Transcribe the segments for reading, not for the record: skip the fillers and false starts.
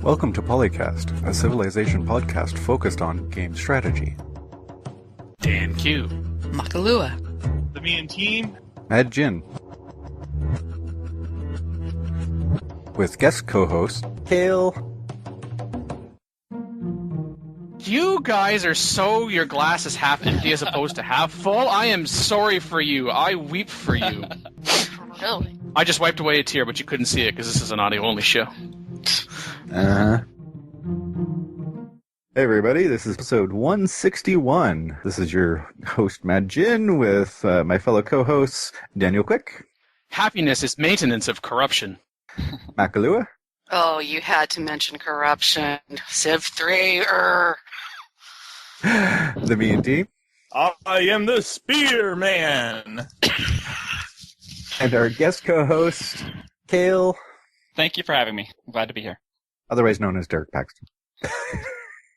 Welcome to PolyCast, a Civilization podcast focused on game strategy. Dan Q. Makalua. The Me and Team. Mad Jin. With guest co-host, Kale. You guys are so your glass is half empty as opposed to half full. I am sorry for you. I weep for you. Really? I just wiped away a tear, but you couldn't see it because this is an audio-only show. Hey everybody, this is episode 161. This is your host, Mad Jin, with my fellow co-hosts, Daniel Quick. Happiness is maintenance of corruption. Makalua. Oh, you had to mention corruption. Civ 3, The Me and Team. I am the Spearman. And our guest co-host, Kale. Thank you for having me. I'm glad to be here. Otherwise known as Derek Paxton.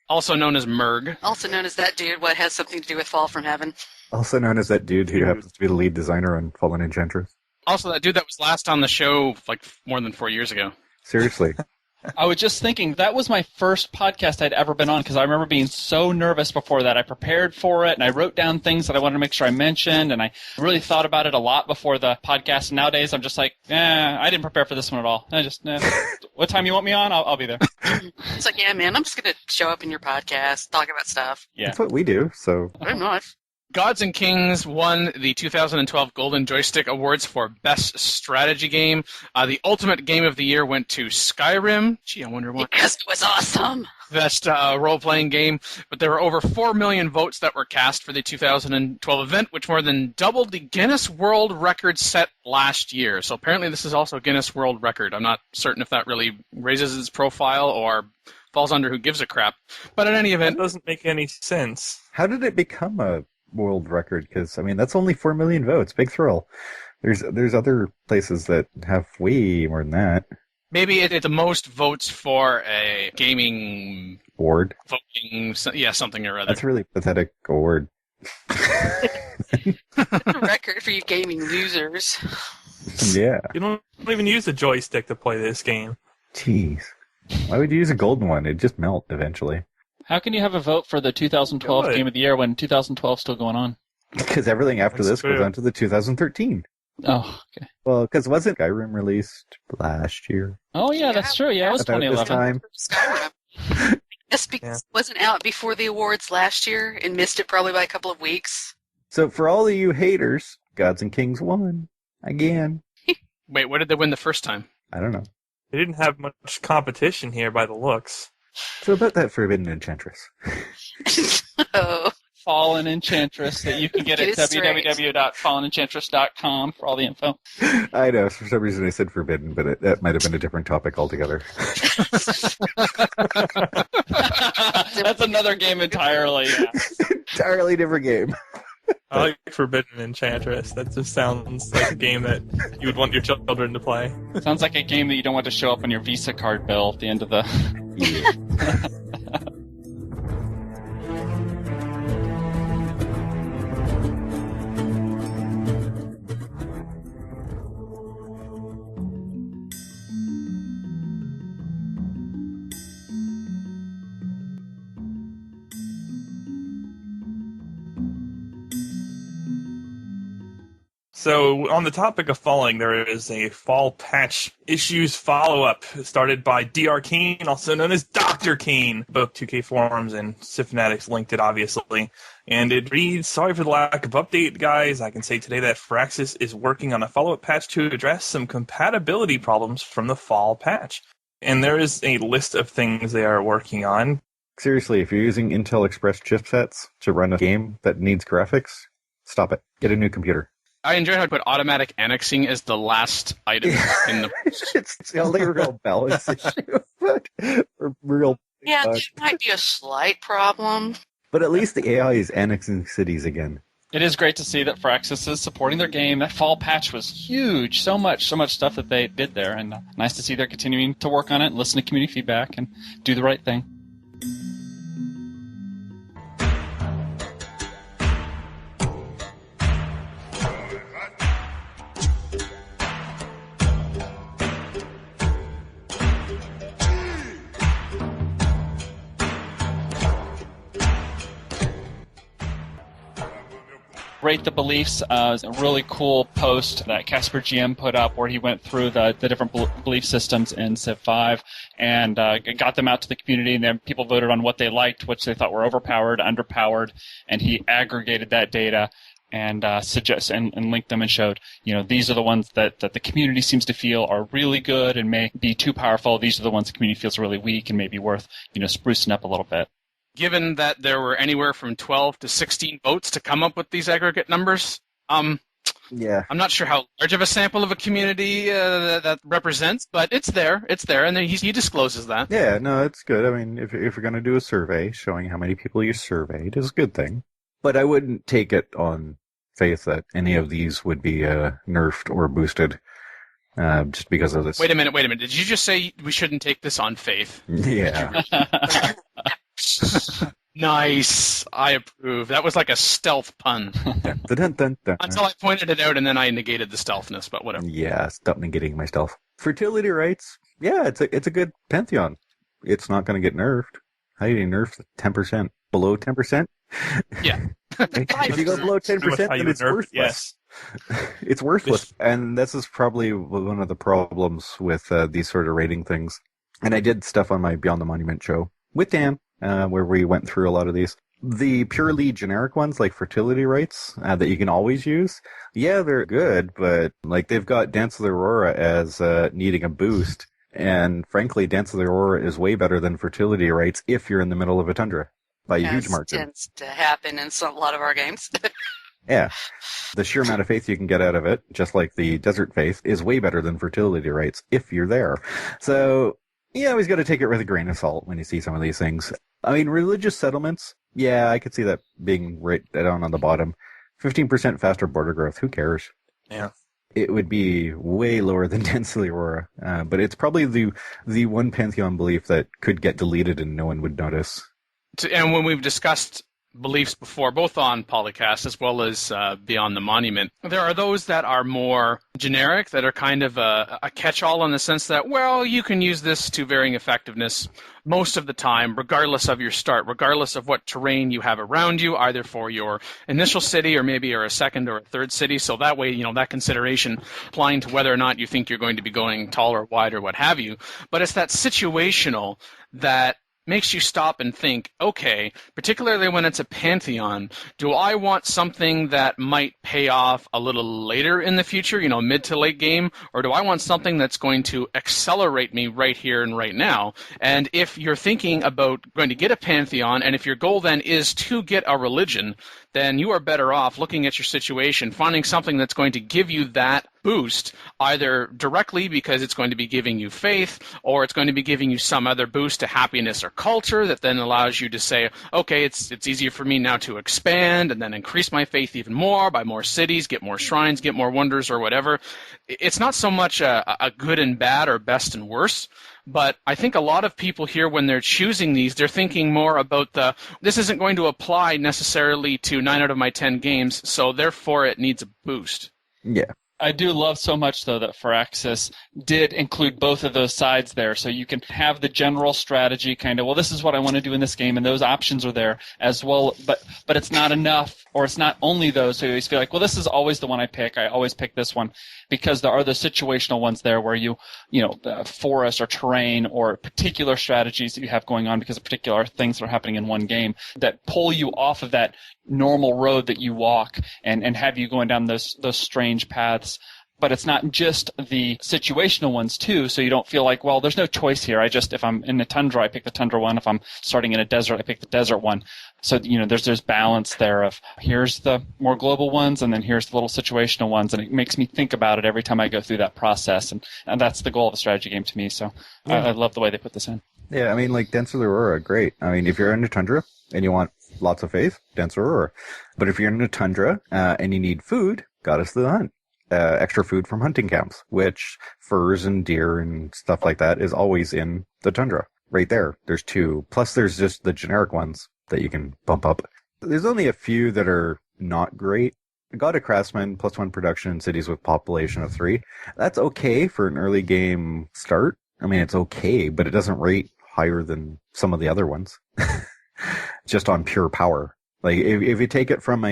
Also known as Merg. Also known as that dude what has something to do with Fall from Heaven. Also known as that dude who happens to be the lead designer on Fallen Enchantress. Also that dude that was last on the show like more than 4 years ago. Seriously. I was just thinking, that was my first podcast I'd ever been on, because I remember being so nervous before that. I prepared for it, and I wrote down things that I wanted to make sure I mentioned, and I really thought about it a lot before the podcast. And nowadays, I'm just like, I didn't prepare for this one at all. What time you want me on? I'll be there. It's like, yeah, man, I'm just going to show up in your podcast, talk about stuff. Yeah. That's what we do, so... I'm not. Gods and Kings won the 2012 Golden Joystick Awards for Best Strategy Game. The Ultimate Game of the Year went to Skyrim. Gee, I wonder what. Because it was awesome. Best role-playing game. But there were over 4 million votes that were cast for the 2012 event, which more than doubled the Guinness World Record set last year. So apparently this is also a Guinness World Record. I'm not certain if that really raises its profile or falls under who gives a crap. But in any event... That doesn't make any sense. How did it become a world record? Because, I mean, that's only 4 million votes. Big thrill. There's other places that have way more than that. Maybe it's the most votes for a gaming... Award? Voting, yeah, something or other. That's a really pathetic award. A record for you gaming losers. Yeah. You don't even use a joystick to play this game. Jeez. Why would you use a golden one? It'd just melt eventually. How can you have a vote for the 2012 Good. Game of the Year when 2012 is still going on? Because everything after That's this true. goes on to the 2013. Oh, okay. Well, because wasn't Skyrim released last year? Oh, yeah, that's true. Yeah, it was About this 2011. time? Skyrim. This wasn't out before the awards last year and missed it probably by a couple of weeks. So for all of you haters, Gods and Kings won. Again. Wait, what did they win the first time? I don't know. They didn't have much competition here by the looks. So about that Forbidden Enchantress. Oh. Fallen Enchantress that you can get at Get it straight. www.fallenenchantress.com for all the info. I know, for some reason I said forbidden, but that might have been a different topic altogether. That's another game entirely. Yeah. Entirely different game. I like Forbidden Enchantress. That just sounds like a game that you would want your children to play. Sounds like a game that you don't want to show up on your Visa card bill at the end of the... Yeah. So, on the topic of falling, there is a fall patch issues follow-up started by DR Kane, also known as Dr. Kane. Both 2K forums and Civ Fanatics linked it, obviously. And it reads, sorry for the lack of update, guys. I can say today that Firaxis is working on a follow-up patch to address some compatibility problems from the fall patch. And there is a list of things they are working on. Seriously, if you're using Intel Express chipsets to run a game that needs graphics, stop it. Get a new computer. I enjoy how I put automatic annexing as the last item in the... It's the only real balance issue. Or real... Yeah, that might be a slight problem. But at least the AI is annexing cities again. It is great to see that Firaxis is supporting their game. That fall patch was huge. So much stuff that they did there. And nice to see they're continuing to work on it and listen to community feedback and do the right thing. Rate the Beliefs, is a really cool post that Casper GM put up where he went through the different belief systems in Civ 5 and got them out to the community, and then people voted on what they liked, which they thought were overpowered, underpowered, and he aggregated that data and and linked them and showed, these are the ones that the community seems to feel are really good and may be too powerful. These are the ones the community feels really weak and may be worth, sprucing up a little bit. Given that there were anywhere from 12 to 16 votes to come up with these aggregate numbers, Yeah. I'm not sure how large of a sample of a community that represents, but it's there, and then he discloses that. Yeah, no, it's good. I mean, if you're going to do a survey showing how many people you surveyed is a good thing. But I wouldn't take it on faith that any of these would be nerfed or boosted just because of this. Wait a minute. Did you just say we shouldn't take this on faith? Yeah. Nice. I approve. That was like a stealth pun. Dun, dun, dun, dun. Until I pointed it out, and then I negated the stealthness, but whatever. Yeah, stop negating my stealth. Fertility rights, yeah, it's a good pantheon. It's not going to get nerfed. How do you nerf 10%? Below 10%? Yeah. If you go below 10%, then it's worthless. Yes. It's worthless. And this is probably one of the problems with these sort of rating things. And I did stuff on my Beyond the Monument show with Dan, where we went through a lot of these. The purely generic ones, like fertility rights, that you can always use, yeah, they're good, but like they've got Dance of the Aurora as needing a boost. And frankly, Dance of the Aurora is way better than fertility rights if you're in the middle of a tundra. By a huge margin. Tends to happen in a lot of our games. Yeah. The sheer amount of faith you can get out of it, just like the desert faith, is way better than fertility rights if you're there. So, you always got to take it with a grain of salt when you see some of these things. I mean, religious settlements, yeah, I could see that being right down on the bottom. 15% faster border growth, who cares? Yeah. It would be way lower than Dance of the Aurora, but it's probably the one pantheon belief that could get deleted and no one would notice. And when we've discussed beliefs before, both on PolyCast as well as Beyond the Monument, there are those that are more generic, that are kind of a catch-all in the sense that, well, you can use this to varying effectiveness most of the time, regardless of your start, regardless of what terrain you have around you, either for your initial city or maybe you're a second or a third city. So that way, that consideration applying to whether or not you think you're going to be going tall or wide or what have you. But it's that situational that makes you stop and think, okay, particularly when it's a pantheon, do I want something that might pay off a little later in the future, mid to late game, or do I want something that's going to accelerate me right here and right now? And if you're thinking about going to get a pantheon, and if your goal then is to get a religion, then you are better off looking at your situation, finding something that's going to give you that boost, either directly because it's going to be giving you faith, or it's going to be giving you some other boost to happiness or culture that then allows you to say, okay, it's easier for me now to expand and then increase my faith even more, buy more cities, get more shrines, get more wonders or whatever. It's not so much a good and bad or best and worse. But I think a lot of people here, when they're choosing these, they're thinking more about this isn't going to apply necessarily to 9 out of my 10 games, so therefore it needs a boost. Yeah. I do love so much, though, that Firaxis did include both of those sides there. So you can have the general strategy kind of, well, this is what I want to do in this game, and those options are there as well. But it's not enough, or it's not only those. So you always feel like, well, this is always the one I pick. I always pick this one. Because there are the situational ones there where the forest or terrain or particular strategies that you have going on because of particular things that are happening in one game that pull you off of that normal road that you walk and have you going down those strange paths. But it's not just the situational ones too, so you don't feel like, well, there's no choice here. If I'm in the tundra, I pick the tundra one. If I'm starting in a desert, I pick the desert one. So, there's balance there of here's the more global ones and then here's the little situational ones, and it makes me think about it every time I go through that process, and that's the goal of a strategy game to me, so yeah. I love the way they put this in. Yeah, I mean, like Dance of the Aurora, great. I mean, if you're in a tundra and you want lots of faith, Dance of Aurora. But if you're in a tundra and you need food, Goddess of the Hunt. Extra food from hunting camps, which furs and deer and stuff like that is always in the tundra. Right there. There's 2. Plus there's just the generic ones that you can bump up. There's only a few that are not great. God of Craftsman, +1 production in cities with population of 3. That's okay for an early game start. I mean, it's okay, but it doesn't rate higher than some of the other ones. Just on pure power. Like, if you take it from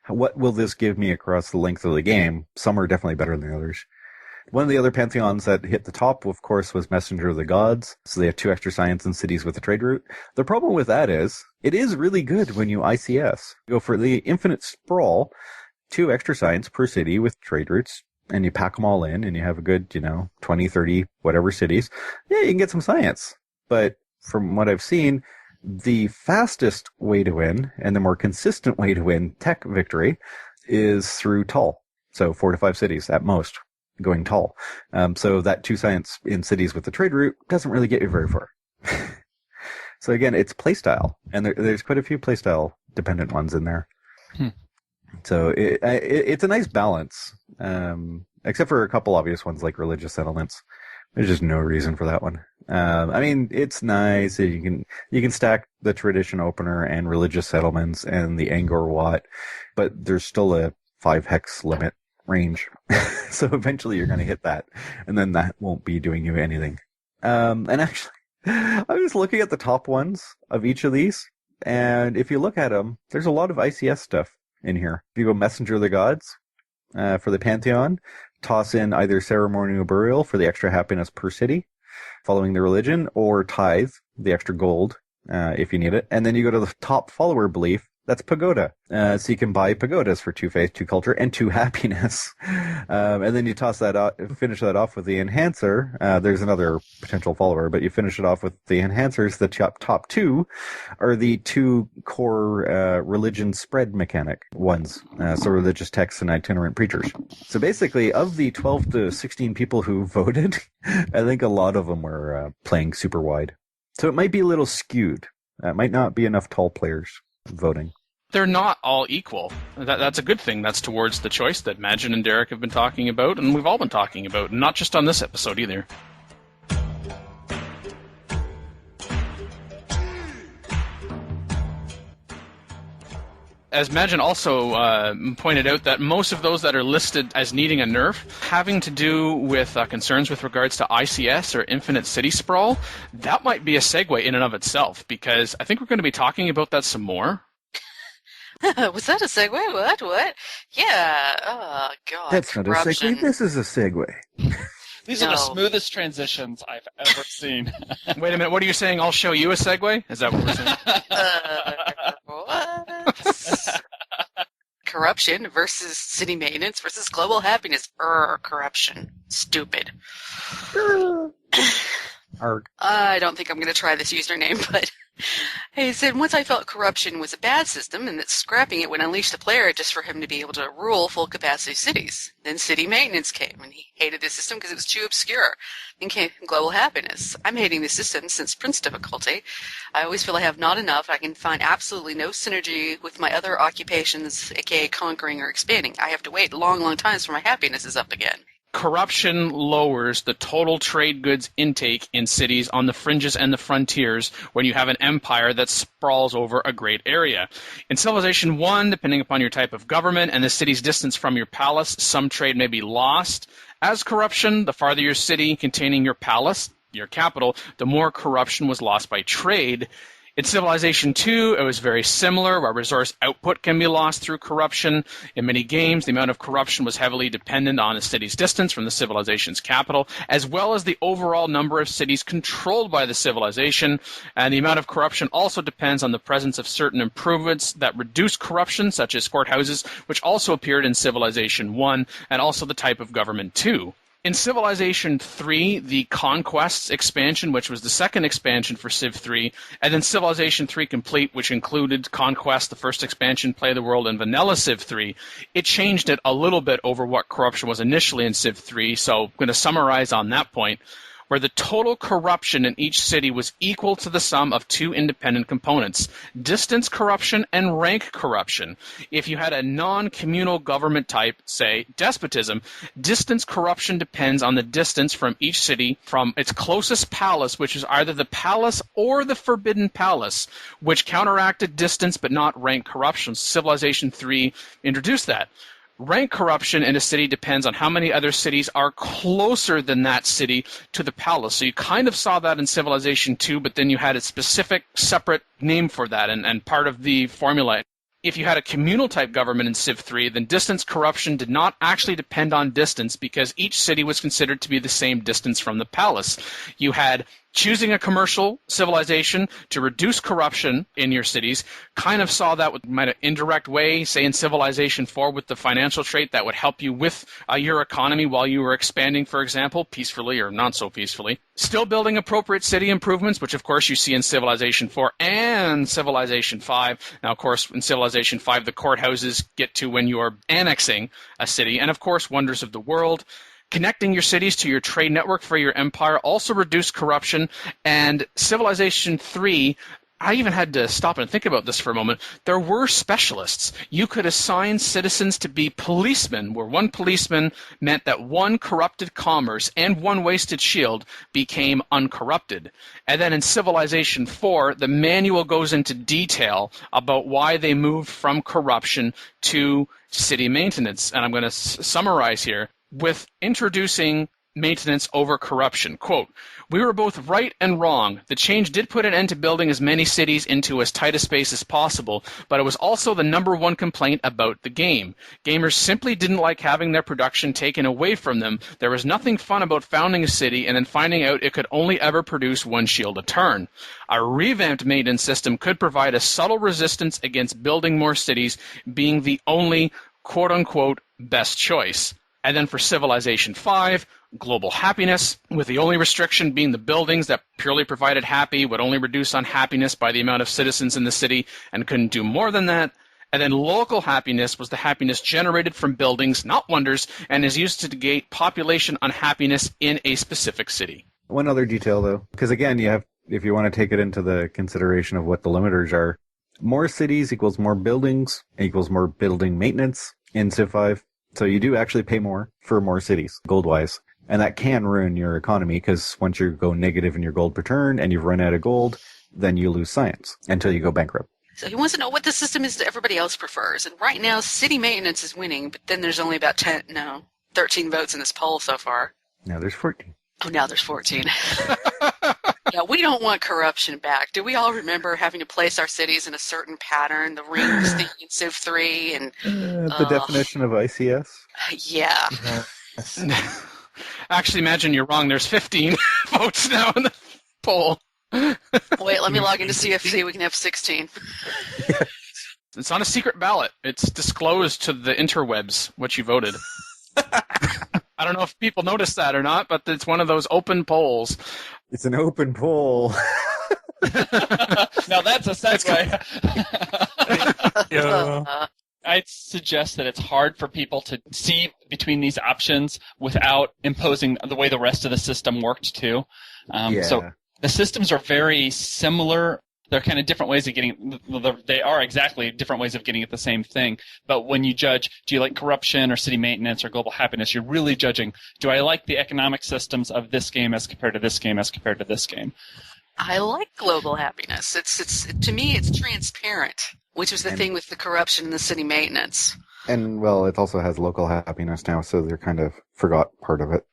what will this give me across the length of the game, some are definitely better than the others. One of the other pantheons that hit the top, of course, was Messenger of the Gods. So they have 2 extra science in cities with a trade route. The problem with that is, it is really good when you ICS. You go for the Infinite Sprawl, 2 extra science per city with trade routes, and you pack them all in, and you have a good, 20, 30, whatever cities. Yeah, you can get some science. But from what I've seen, the fastest way to win, and the more consistent way to win tech victory, is through tall. So 4 to 5 cities at most, going tall. So that 2 science in cities with the trade route doesn't really get you very far. So again, it's playstyle, and there's quite a few playstyle dependent ones in there. So it's a nice balance, except for a couple obvious ones like religious settlements. There's just no reason for that one. I mean, it's nice. You can stack the tradition opener and religious settlements and the Angkor Wat, but there's still a 5 hex limit range. So eventually you're going to hit that, and then that won't be doing you anything. And actually, I was looking at the top ones of each of these, and if you look at them, there's a lot of ICS stuff in here. If you go Messenger of the Gods for the Pantheon, toss in either Ceremonial Burial for the extra happiness per city, following the religion, or Tithe, the extra gold, if you need it. And then you go to the top follower belief, that's Pagoda. So you can buy pagodas for 2 faith, 2 culture, and 2 happiness. And then you toss that out, finish that off with the enhancer. There's another potential follower, but you finish it off with the enhancers. The top 2 are the 2 core religion spread mechanic ones. So religious texts and itinerant preachers. So basically, of the 12 to 16 people who voted, I think a lot of them were playing super wide. So it might be a little skewed. It might not be enough tall players voting. They're not all equal. That's a good thing. That's towards the choice that Magin and Derek have been talking about, and we've all been talking about, and not just on this episode either. As Magin also pointed out, that most of those that are listed as needing a nerf having to do with concerns with regards to ICS or Infinite City Sprawl, that might be a segue in and of itself, because I think we're going to be talking about that some more. Was that a segue? What? Yeah. Oh, God. That's corruption. not a segue. This is a segue. These are the smoothest transitions I've ever seen. Wait a minute. What are you saying? I'll show you a segue? Is that what we're saying? What? Corruption versus city maintenance versus global happiness. Corruption. Stupid. I don't think I'm going to try this username, but he said, once I felt corruption was a bad system and that scrapping it would unleash the player just for him to be able to rule full capacity cities. Then city maintenance came, and he hated the system because it was too obscure. Then came global happiness. I'm hating the system since Prince difficulty. I always feel I have not enough. I can find absolutely no synergy with my other occupations, aka conquering or expanding. I have to wait long times for my happiness is up again. Corruption lowers the total trade goods intake in cities on the fringes and the frontiers when you have an empire that sprawls over a great area. In Civilization 1, depending upon your type of government and the city's distance from your palace, some trade may be lost. As corruption, the farther your city containing your palace, your capital, the more corruption was lost by trade. In Civilization 2, it was very similar, where resource output can be lost through corruption. In many games, the amount of corruption was heavily dependent on a city's distance from the civilization's capital, as well as the overall number of cities controlled by the civilization. And the amount of corruption also depends on the presence of certain improvements that reduce corruption, such as courthouses, which also appeared in Civilization 1, and also the type of government 2. In Civilization 3, the Conquests expansion, which was the second expansion for Civ 3, and then Civilization 3 Complete, which included Conquest, the first expansion, Play the World, and Vanilla Civ 3, it changed it a little bit over what corruption was initially in Civ 3, so I'm going to summarize on that point, where the total corruption in each city was equal to the sum of 2 independent components, distance corruption and rank corruption. If you had a non-communal government type, say despotism, distance corruption depends on the distance from each city from its closest palace, which is either the palace or the forbidden palace, which counteracted distance but not rank corruption. Civilization 3 introduced that. Rank corruption in a city depends on how many other cities are closer than that city to the palace. So you kind of saw that in Civilization 2, but then you had a specific, separate name for that and part of the formula. if you had a communal type government in Civ 3, then distance corruption did not actually depend on distance because each city was considered to be the same distance from the palace. You had choosing a commercial civilization to reduce corruption in your cities. Kind of saw that with an indirect way, say in Civilization 4 with the financial trait that would help you with your economy while you were expanding, for example, peacefully or not so peacefully. Still building appropriate city improvements, which of course you see in Civilization 4 and Civilization 5. Now, of course, in Civilization 5, the courthouses get to when you are annexing a city. And of course, Wonders of the World. Connecting your cities to your trade network for your empire also reduced corruption. And Civilization 3, I even had to stop and think about this for a moment. There were specialists. You could assign citizens to be policemen, where one policeman meant that one corrupted commerce and one wasted shield became uncorrupted. And then in Civilization 4, the manual goes into detail about why they moved from corruption to city maintenance. And I'm going to summarize here with introducing maintenance over corruption. Quote, "We were both right and wrong. The change did put an end to building as many cities into as tight a space as possible, but it was also the number one complaint about the game. Gamers simply didn't like having their production taken away from them. There was nothing fun about founding a city and then finding out it could only ever produce one shield a turn. A revamped maintenance system could provide a subtle resistance against building more cities, being the only quote-unquote best choice." And then for Civilization 5, global happiness, with the only restriction being the buildings that purely provided happy would only reduce unhappiness by the amount of citizens in the city and couldn't do more than that. And then local happiness was the happiness generated from buildings, not wonders, and is used to negate population unhappiness in a specific city. One other detail, though, because again, if you want to take it into the consideration of what the limiters are, more cities equals more buildings equals more building maintenance in Civ 5. So you do actually pay more for more cities, gold-wise. And that can ruin your economy, because once you go negative in your gold per turn and you've run out of gold, then you lose science until you go bankrupt. So he wants to know what the system is that everybody else prefers. And right now, city maintenance is winning, but then there's only about 13 votes in this poll so far. Now there's 14. Oh, now there's 14. Yeah, we don't want corruption back. Do we all remember having to place our cities in a certain pattern? The rings thing in Civ 3 and the definition of ICS? Yeah. Actually, imagine you're wrong. There's 15 votes now in the poll. Wait, let me log into CFC. We can have 16. It's not a secret ballot. It's disclosed to the interwebs what you voted. I don't know if people noticed that or not, but it's one of those open polls. It's an open poll. Now that's a segue. Yeah. I'd suggest that it's hard for people to see between these options without imposing the way the rest of the system worked too. So the systems are very similar. They're kind of different ways of getting. They are exactly different ways of getting at the same thing. But when you judge, do you like corruption or city maintenance or global happiness? You're really judging. Do I like the economic systems of this game as compared to this game as compared to this game? I like global happiness. It's to me, it's transparent, which was the thing with the corruption and the city maintenance. And, well, it also has local happiness now, so they kind of forgot part of it.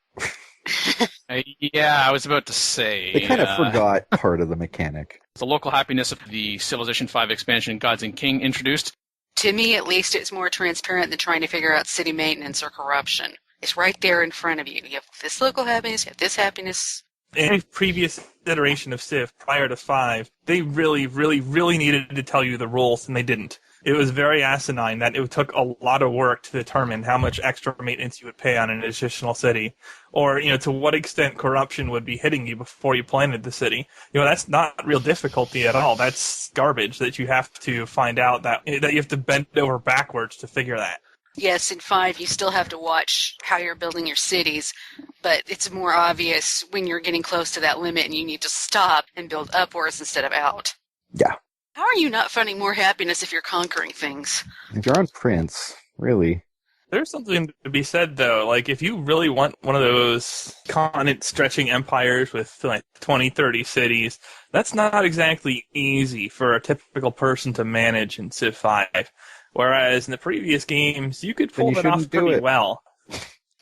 Yeah, I was about to say. They kind of forgot part of the mechanic. The local happiness of the Civilization 5 expansion Gods and King introduced. To me, at least, it's more transparent than trying to figure out city maintenance or corruption. It's right there in front of you. You have this local happiness, you have this happiness. In a previous iteration of Civ, prior to 5, they really, really, really needed to tell you the rules, and they didn't. It was very asinine that it took a lot of work to determine how much extra maintenance you would pay on an additional city, or to what extent corruption would be hitting you before you planted the city. That's not real difficulty at all. That's garbage that you have to find out that you have to bend over backwards to figure that. Yes, in 5, you still have to watch how you're building your cities, but it's more obvious when you're getting close to that limit and you need to stop and build upwards instead of out. Yeah. How are you not finding more happiness if you're conquering things? If you're on Prince, really. There's something to be said, though. Like, if you really want one of those continent-stretching empires with, 20, 30 cities, that's not exactly easy for a typical person to manage in Civ 5. Whereas in the previous games, you could pull that off pretty well.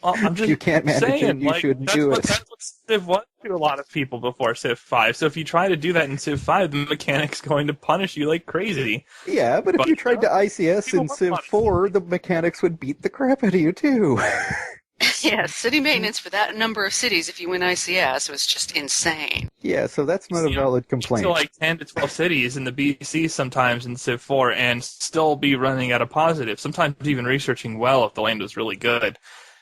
Well, I'm just You can't manage saying, it, you shouldn't do it. That's what Civ was to a lot of people before Civ 5. So if you try to do that in Civ 5, the mechanic's going to punish you like crazy. Yeah, but if you tried to ICS people in want Civ money. 4, the mechanics would beat the crap out of you, too. Yeah, city maintenance for that number of cities, if you win ICS, was just insane. Yeah, so that's not a You know, valid Get complaint. to like 10 to 12 cities in the BC sometimes in Civ 4 and still be running at a positive, sometimes even researching well if the land was really good.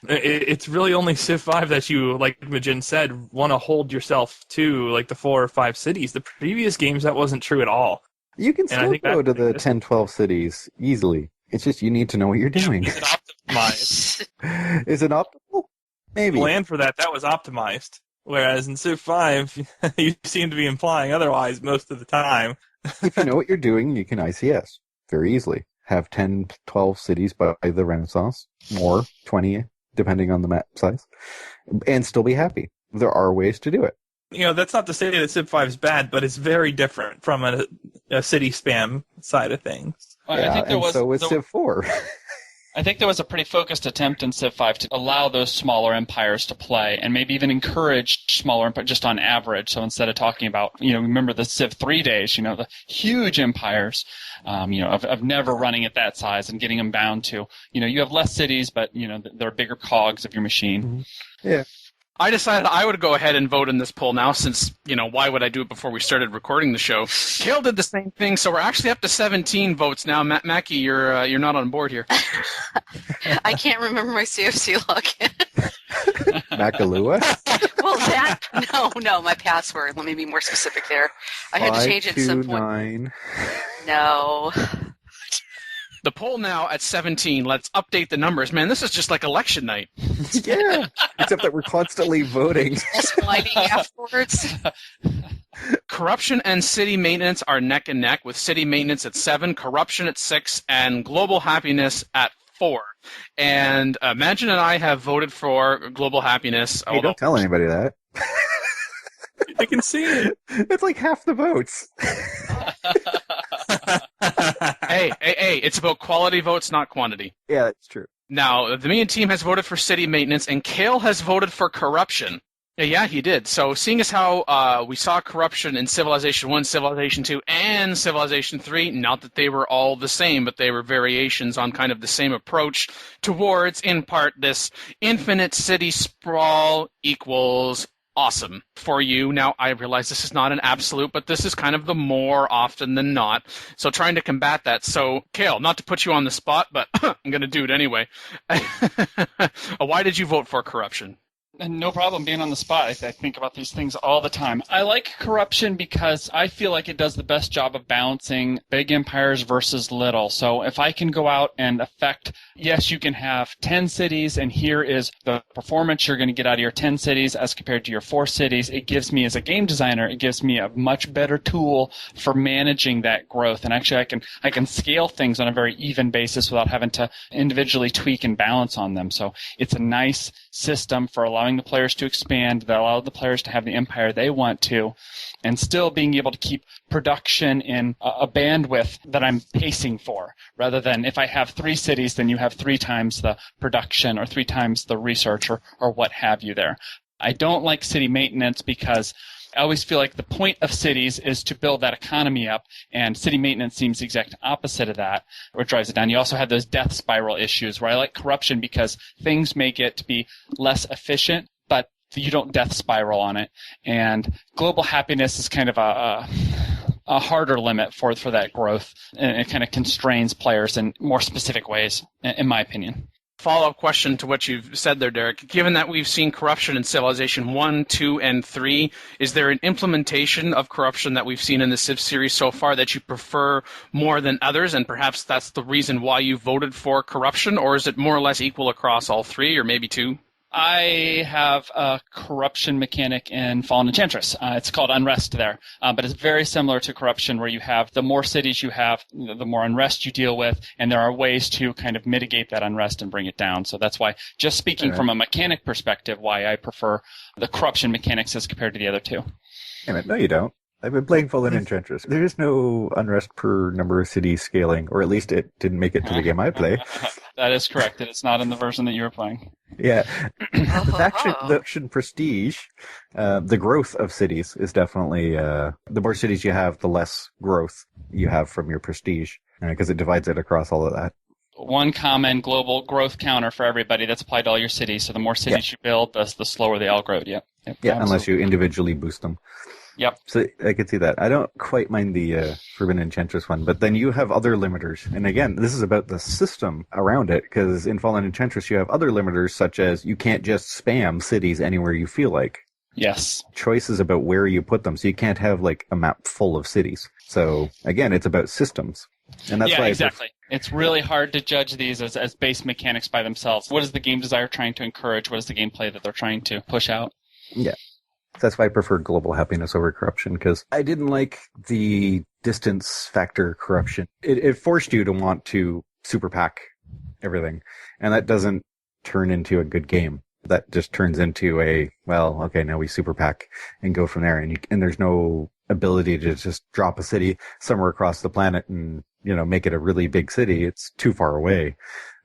It's really only Civ 5 that you, like Majin said, want to hold yourself to, like the 4 or 5 cities. The previous games, that wasn't true at all. You can And I still think go that's to the the 10, 12 cities easily. It's just you need to know what you're doing. Is it optimized? Is it optimal? Maybe. Land for that was optimized. Whereas in Civ 5, you seem to be implying otherwise most of the time. If you know what you're doing, you can ICS very easily. Have 10, 12 cities by the Renaissance, or 20, depending on the map size, and still be happy. There are ways to do it. You know, that's not to say that Civ 5 is bad, but it's very different from a city spam side of things. Well, Yeah, I think there and was so was Civ 4. I think there was a pretty focused attempt in Civ 5 to allow those smaller empires to play, and maybe even encourage smaller empires just on average. So instead of talking about, remember the Civ 3 days, the huge empires, of never running at that size and getting them bound to, you have less cities, but, they're bigger cogs of your machine. Mm-hmm. Yeah. I decided I would go ahead and vote in this poll now since, why would I do it before we started recording the show? Kale did the same thing, so we're actually up to 17 votes now. Mackie, you're not on board here. I can't remember my CFC login. Makalua? Well, no, my password. Let me be more specific there. I had to change it at some point. 529. No. The poll now at 17. Let's update the numbers. Man, this is just like election night. Yeah. Except that we're constantly voting. Just whining afterwards. Corruption and city maintenance are neck and neck, with city maintenance at 7, corruption at 6, and global happiness at 4. And Imagine and I have voted for global happiness. Hey, don't tell anybody that. I can see it. It's like half the votes. Hey, it's about quality votes, not quantity. Yeah, that's true. Now, the Minion team has voted for city maintenance, and Kale has voted for corruption. Yeah, he did. So, seeing as how we saw corruption in Civilization 1, Civilization 2, and Civilization 3, not that they were all the same, but they were variations on kind of the same approach towards, in part, this infinite city sprawl equals awesome for you. Now, I realize this is not an absolute, but this is kind of the more often than not. So trying to combat that. So, Kale, not to put you on the spot, but I'm going to do it anyway. Why did you vote for corruption? And no problem being on the spot. I think about these things all the time. I like corruption because I feel like it does the best job of balancing big empires versus little. So if I can go out and affect, yes, you can have 10 cities, and here is the performance you're going to get out of your 10 cities as compared to your 4 cities. It gives me, as a game designer, it gives me a much better tool for managing that growth. And actually, I can scale things on a very even basis without having to individually tweak and balance on them. So it's a nice system for allowing the players to expand, that allow the players to have the empire they want to, and still being able to keep production in a bandwidth that I'm pacing for, rather than if I have 3 cities, then you have 3 times the production or 3 times the research or what have you there. I don't like city maintenance because I always feel like the point of cities is to build that economy up, and city maintenance seems the exact opposite of that, or it drives it down. You also have those death spiral issues where I like corruption because things may get to be less efficient, but you don't death spiral on it. And global happiness is kind of a harder limit for that growth, and it kind of constrains players in more specific ways, in my opinion. Follow-up question to what you've said there, Derek. Given that we've seen corruption in Civilization 1, 2, and 3, is there an implementation of corruption that we've seen in the Civ series so far that you prefer more than others, and perhaps that's the reason why you voted for corruption, or is it more or less equal across all 3, or maybe 2? I have a corruption mechanic in Fallen Enchantress. It's called Unrest there, but it's very similar to corruption, where you have the more cities you have, the more unrest you deal with, and there are ways to kind of mitigate that unrest and bring it down. So that's why, just speaking from a mechanic perspective, why I prefer the corruption mechanics as compared to the other 2. Damn it, no you don't. I've been playing Fallen Enchantress. There is no unrest per number of cities scaling, or at least it didn't make it to the game I play. That is correct. It's not in the version that you were playing. Yeah. The action prestige, the growth of cities is definitely, the more cities you have, the less growth you have from your prestige, because it divides it across all of that. One common global growth counter for everybody that's applied to all your cities. So the more cities you build, the slower they all grow. Yep. Yeah, absolutely. unless you individually boost them. Yep. So I could see that. I don't quite mind the Forbidden Enchantress one, but then you have other limiters. And again, this is about the system around it, because in Fallen Enchantress you have other limiters, such as you can't just spam cities anywhere you feel like. Yes. Choices about where you put them, so you can't have like a map full of cities. So again, it's about systems. And that's why exactly. It's really hard to judge these as base mechanics by themselves. What is the game designer trying to encourage? What is the gameplay that they're trying to push out? Yeah. That's why I prefer global happiness over corruption, because I didn't like the distance factor corruption. It forced you to want to super pack everything, and that doesn't turn into a good game. That just turns into now we super pack and go from there, and there's no ability to just drop a city somewhere across the planet and make it a really big city. It's too far away,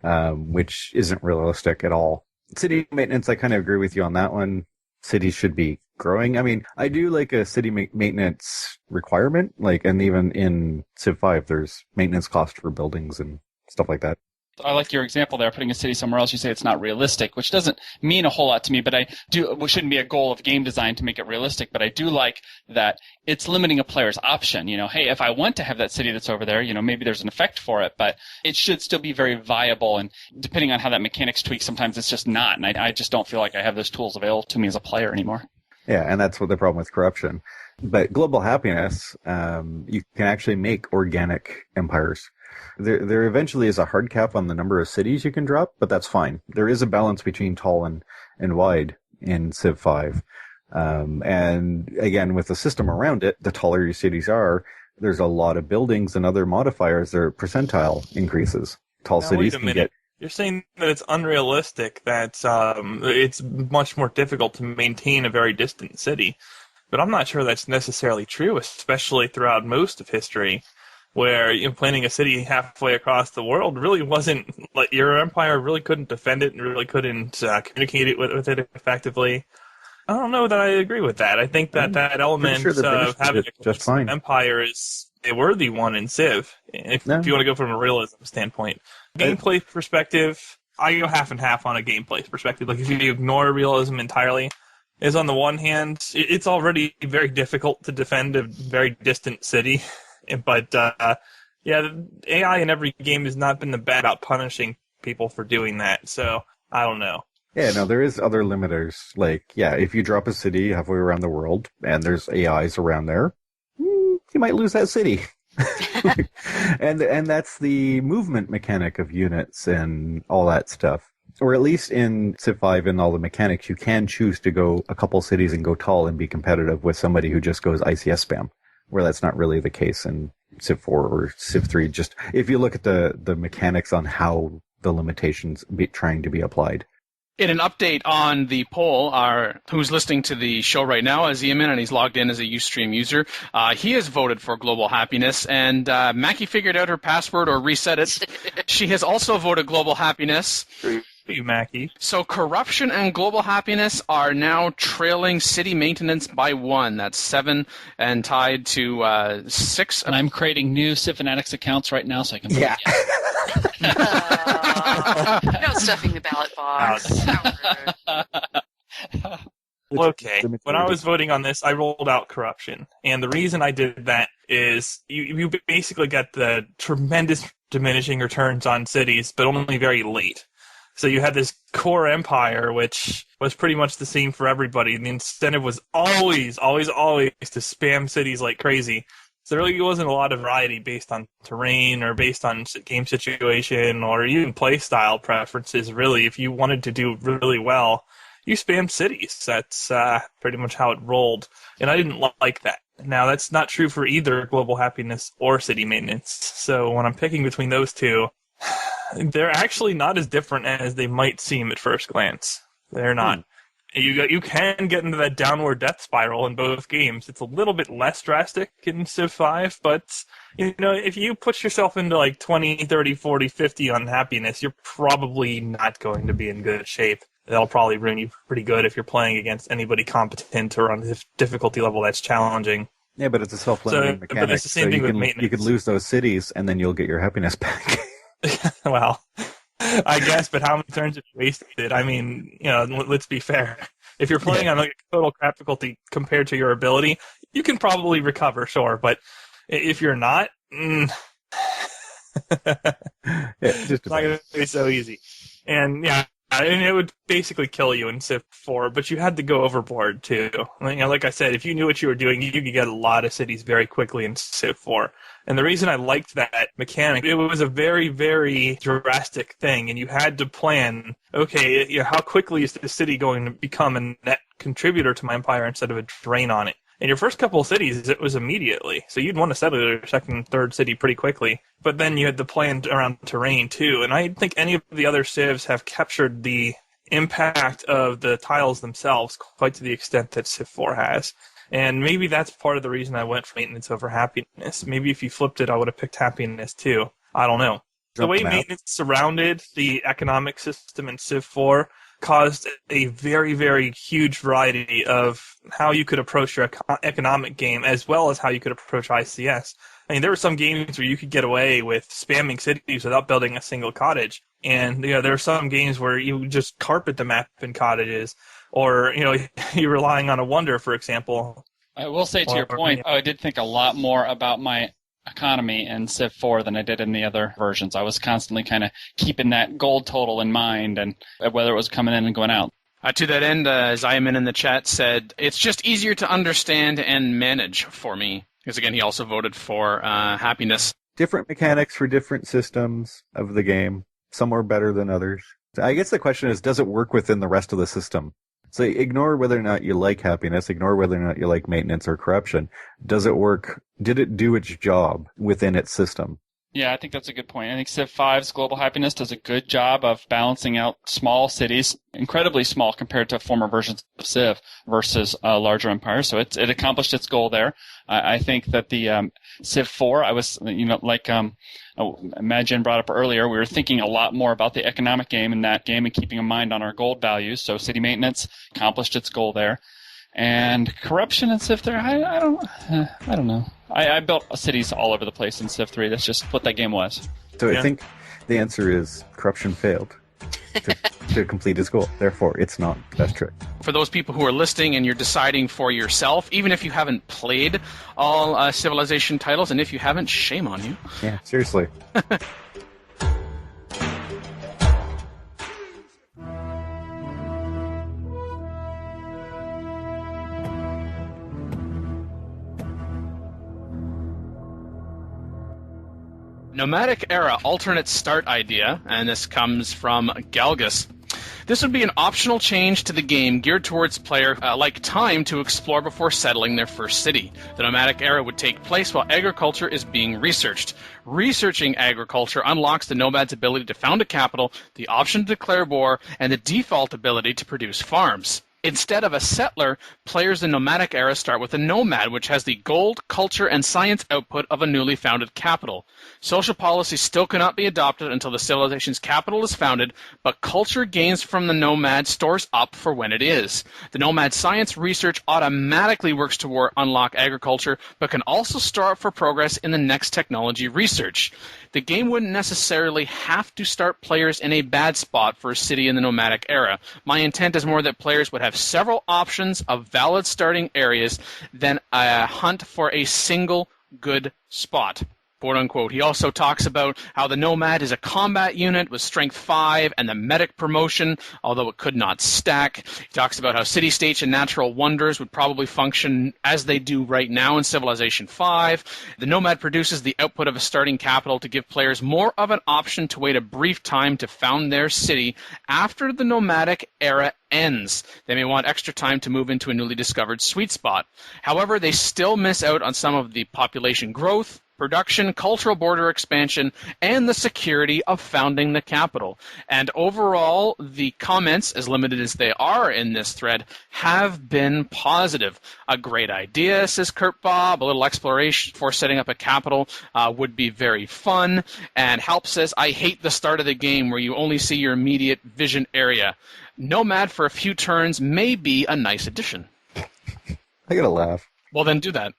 which isn't realistic at all. City maintenance, I kind of agree with you on that one. Cities should be growing. I mean, I do like a city maintenance requirement, and even in Civ 5, there's maintenance cost for buildings and stuff like that. I like your example there, putting a city somewhere else. You say it's not realistic, which doesn't mean a whole lot to me, but it shouldn't be a goal of game design to make it realistic, but I do like that it's limiting a player's option. Hey, if I want to have that city that's over there, maybe there's an effect for it, but it should still be very viable, and depending on how that mechanics tweaks, sometimes it's just not, and I just don't feel like I have those tools available to me as a player anymore. Yeah, and that's what the problem with corruption. But global happiness, you can actually make organic empires. There eventually is a hard cap on the number of cities you can drop, but that's fine. There is a balance between tall and wide in Civ 5. And again, with the system around it, the taller your cities are, there's a lot of buildings and other modifiers. Their percentile increases. Tall cities can get... You're saying that it's unrealistic, that it's much more difficult to maintain a very distant city. But I'm not sure that's necessarily true, especially throughout most of history, where planning a city halfway across the world really wasn't, your empire really couldn't defend it and really couldn't communicate it with it effectively. I don't know that I agree with that. I think that element of having an empire is a worthy one in Civ, if you want to go from a realism standpoint. Gameplay perspective, I go half and half on a gameplay perspective. If you ignore realism entirely, is on the one hand, it's already very difficult to defend a very distant city. But, the AI in every game has not been the bad about punishing people for doing that, so I don't know. Yeah, no, there is other limiters. If you drop a city halfway around the world and there's AIs around there, you might lose that city. and that's the movement mechanic of units and all that stuff. Or at least in Civ 5 and all the mechanics, you can choose to go a couple cities and go tall and be competitive with somebody who just goes ICS spam, where that's not really the case in Civ 4 or Civ 3. Just if you look at the mechanics on how the limitations trying to be applied. In an update on the poll, who's listening to the show right now is Eamon, and he's logged in as a Ustream user. He has voted for global happiness, and Mackie figured out her password or reset it. She has also voted global happiness. You, Mackie. So corruption and global happiness are now trailing city maintenance by 1. That's 7 and tied to 6. And I'm creating new Civ Fanatics accounts right now so I can vote No stuffing the ballot box. Okay, when I was voting on this, I rolled out corruption. And the reason I did that is you basically get the tremendous diminishing returns on cities, but only very late. So you had this core empire, which was pretty much the same for everybody. And the incentive was always to spam cities like crazy. So there really wasn't a lot of variety based on terrain or based on game situation or even play style preferences, really. If you wanted to do really well, you spam cities. That's pretty much how it rolled. And I didn't like that. Now, that's not true for either global happiness or city maintenance. So when I'm picking between those two, they're actually not as different as they might seem at first glance. They're not. You can get into that downward death spiral in both games. It's a little bit less drastic in Civ 5, but if you put yourself into like 20, 30, 40, 50 unhappiness, you're probably not going to be in good shape. That'll probably ruin you pretty good if you're playing against anybody competent or on a difficulty level that's challenging. Yeah, but it's a self-limiting mechanic. But it's the same thing with maintenance. You could lose those cities, and then you'll get your happiness back. Well, I guess, but how many turns have you wasted? I mean, let's be fair. If you're playing on like a total crap difficulty compared to your ability, you can probably recover, sure. But if you're not, it's not going to be so easy. And yeah, and it would basically kill you in Civ 4, but you had to go overboard too. Like I said, if you knew what you were doing, you could get a lot of cities very quickly in Civ 4. And the reason I liked that mechanic, it was a very, very drastic thing, and you had to plan, okay, how quickly is the city going to become a net contributor to my empire instead of a drain on it? In your first couple of cities, it was immediately. So you'd want to settle your second and third city pretty quickly. But then you had to plan around terrain, too. And I don't think any of the other civs have captured the impact of the tiles themselves quite to the extent that Civ 4 has. And maybe that's part of the reason I went for maintenance over happiness. Maybe if you flipped it, I would have picked happiness, too. I don't know. The way maintenance surrounded the economic system in Civ 4 caused a very, very huge variety of how you could approach your economic game as well as how you could approach ICS. I mean, there were some games where you could get away with spamming cities without building a single cottage. And, there are some games where you just carpet the map in cottages. Or, you're relying on a wonder, for example. I will say to your point, I did think a lot more about my economy in Civ 4 than I did in the other versions. I was constantly kind of keeping that gold total in mind and whether it was coming in and going out. To that end, Zyman in the chat said, it's just easier to understand and manage for me. Because again, he also voted for happiness. Different mechanics for different systems of the game. Some are better than others. I guess the question is, does it work within the rest of the system? So ignore whether or not you like happiness, ignore whether or not you like maintenance or corruption. Does it work? Did it do its job within its system? Yeah, I think that's a good point. I think Civ 5's Global Happiness does a good job of balancing out small cities, incredibly small compared to former versions of Civ versus larger empires. So it accomplished its goal there. I think that the Civ 4, I was, like Imagine brought up earlier, we were thinking a lot more about the economic game in that game and keeping in mind on our gold values. So city maintenance accomplished its goal there. And corruption in Civ 3, I don't know. I built cities all over the place in Civ 3. That's just what that game was. So I think the answer is corruption failed to complete its goal. Therefore, it's not the best trick. For those people who are listening and you're deciding for yourself, even if you haven't played all Civilization titles, and if you haven't, shame on you. Yeah, seriously. Nomadic Era alternate start idea, and this comes from Galgus. This would be an optional change to the game geared towards player like time to explore before settling their first city. The Nomadic Era would take place while agriculture is being researched. Researching agriculture unlocks the nomad's ability to found a capital, the option to declare war, and the default ability to produce farms. Instead of a settler, players in Nomadic Era start with a nomad, which has the gold, culture, and science output of a newly founded capital. Social policy still cannot be adopted until the civilization's capital is founded, but culture gains from the nomad stores up for when it is. The nomad science research automatically works toward unlock agriculture, but can also store up for progress in the next technology research. The game wouldn't necessarily have to start players in a bad spot for a city in the Nomadic Era. My intent is more that players would have several options of valid starting areas than a hunt for a single good spot, quote unquote. He also talks about how the Nomad is a combat unit with strength 5 and the medic promotion, although it could not stack. He talks about how city-states and natural wonders would probably function as they do right now in Civilization 5. The Nomad produces the output of a starting capital to give players more of an option to wait a brief time to found their city after the Nomadic Era ends. They may want extra time to move into a newly discovered sweet spot. However, they still miss out on some of the population growth, production, cultural border expansion, and the security of founding the capital. And overall, the comments, as limited as they are in this thread, have been positive. A great idea, says Kurt Bob. A little exploration for setting up a capital would be very fun. And Halp says, I hate the start of the game where you only see your immediate vision area. Nomad for a few turns may be a nice addition. I gotta laugh. Well, then do that.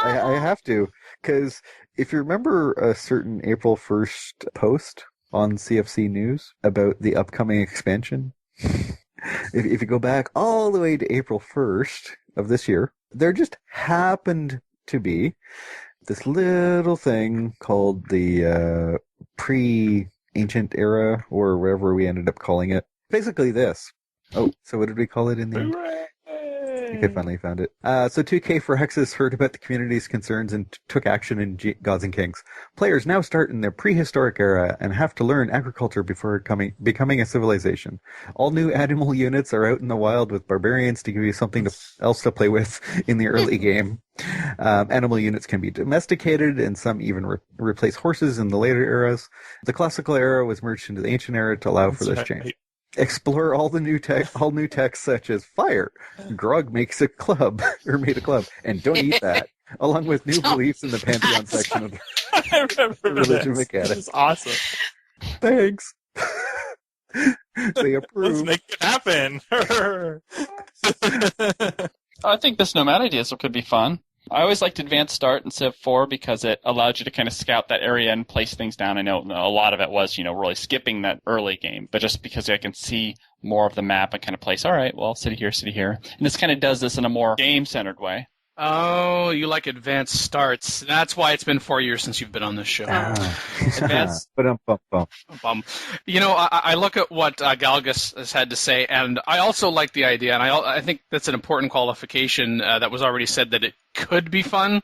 I have to, because if you remember a certain April 1st post on CFC News about the upcoming expansion, if you go back all the way to April 1st of this year, there just happened to be this little thing called the pre-ancient era, or whatever we ended up calling it. Basically this. Oh, so what did we call it in the end? I think I finally found it. So 2K for Hexes heard about the community's concerns and took action in Gods and Kings. Players now start in their prehistoric era and have to learn agriculture before becoming a civilization. All new animal units are out in the wild with barbarians to give you something else to play with in the early game. Animal units can be domesticated, and some even replace horses in the later eras. The classical era was merged into the ancient era to allow for this change. Explore all new texts such as fire. Grog makes a club, or made a club, and don't eat that. Along with new beliefs in the Pantheon section of I remember religion this. mechanics. This is awesome. Thanks. They approve. Let's make it happen. I think this Nomad idea could be fun. I always liked Advanced Start in Civ 4 because it allowed you to kind of scout that area and place things down. I know a lot of it was, really skipping that early game, but just because I can see more of the map and kind of place, all right, well, city here. And this kind of does this in a more game-centered way. Oh, you like Advanced Starts. That's why it's been 4 years since you've been on this show. Advanced. I look at what Galgus has had to say, and I also like the idea, and I think that's an important qualification that was already said, that it could be fun.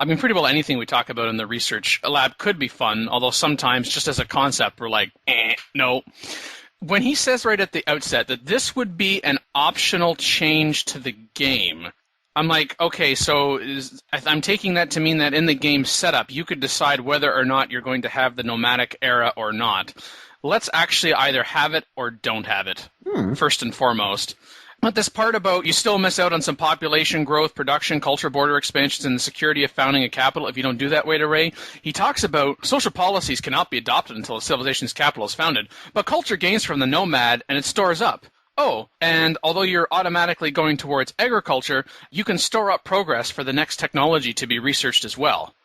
I mean, pretty well anything we talk about in the research lab could be fun, although sometimes, just as a concept, we're like, no. When he says right at the outset that this would be an optional change to the game, I'm like, okay, so I'm taking that to mean that in the game setup, you could decide whether or not you're going to have the nomadic era or not. Let's actually either have it or don't have it, first and foremost. But this part about you still miss out on some population growth, production, culture, border expansions, and the security of founding a capital if you don't do that way to Ray. He talks about social policies cannot be adopted until a civilization's capital is founded, but culture gains from the nomad and it stores up. Oh, and although you're automatically going towards agriculture, you can store up progress for the next technology to be researched as well.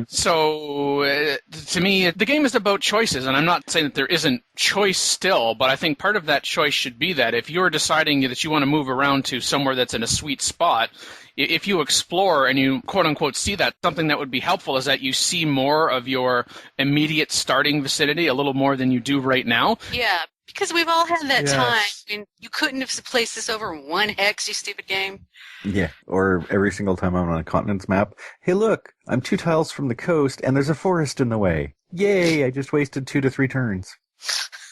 So, to me, the game is about choices, and I'm not saying that there isn't choice still, but I think part of that choice should be that if you're deciding that you want to move around to somewhere that's in a sweet spot, if you explore and you quote-unquote see that, something that would be helpful is that you see more of your immediate starting vicinity, a little more than you do right now. Yeah, because we've all had that Yes. time. I mean, you couldn't have placed this over one hex, you stupid game. Yeah, or every single time I'm on a continent's map, hey look, I'm 2 tiles from the coast and there's a forest in the way. Yay, I just wasted 2 to 3 turns.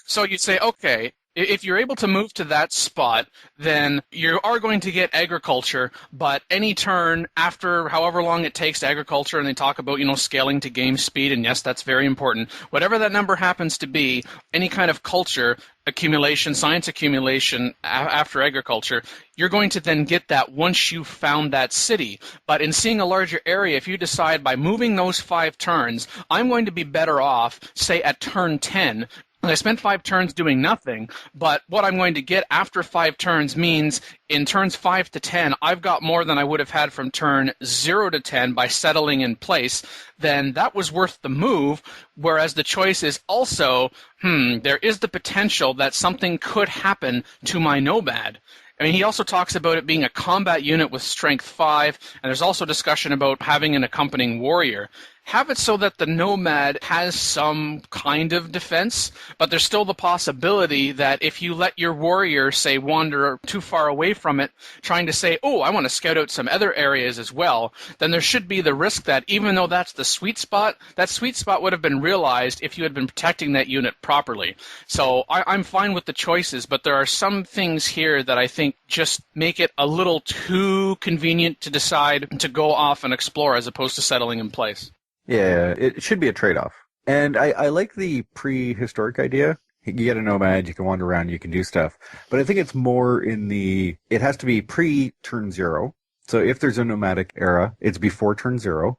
So you'd say, okay, if you're able to move to that spot, then you are going to get agriculture, but any turn after however long it takes to agriculture, and they talk about, scaling to game speed, and yes, that's very important. Whatever that number happens to be, any kind of culture accumulation, science accumulation after agriculture, you're going to then get that once you've found that city. But in seeing a larger area, if you decide by moving those 5 turns, I'm going to be better off, say, at turn 10, and I spent 5 turns doing nothing, but what I'm going to get after 5 turns means in turns 5 to 10, I've got more than I would have had from turn 0 to 10 by settling in place. Then that was worth the move, whereas the choice is also, there is the potential that something could happen to my nomad. I mean, he also talks about it being a combat unit with strength 5, and there's also discussion about having an accompanying warrior. Have it so that the nomad has some kind of defense, but there's still the possibility that if you let your warrior, say, wander too far away from it, trying to say, oh, I want to scout out some other areas as well, then there should be the risk that even though that's the sweet spot, that sweet spot would have been realized if you had been protecting that unit properly. So I'm fine with the choices, but there are some things here that I think just make it a little too convenient to decide to go off and explore as opposed to settling in place. Yeah, it should be a trade-off. And I like the prehistoric idea. You get a nomad, you can wander around, you can do stuff. But I think it's more it has to be pre-turn zero. So if there's a nomadic era, it's before turn zero.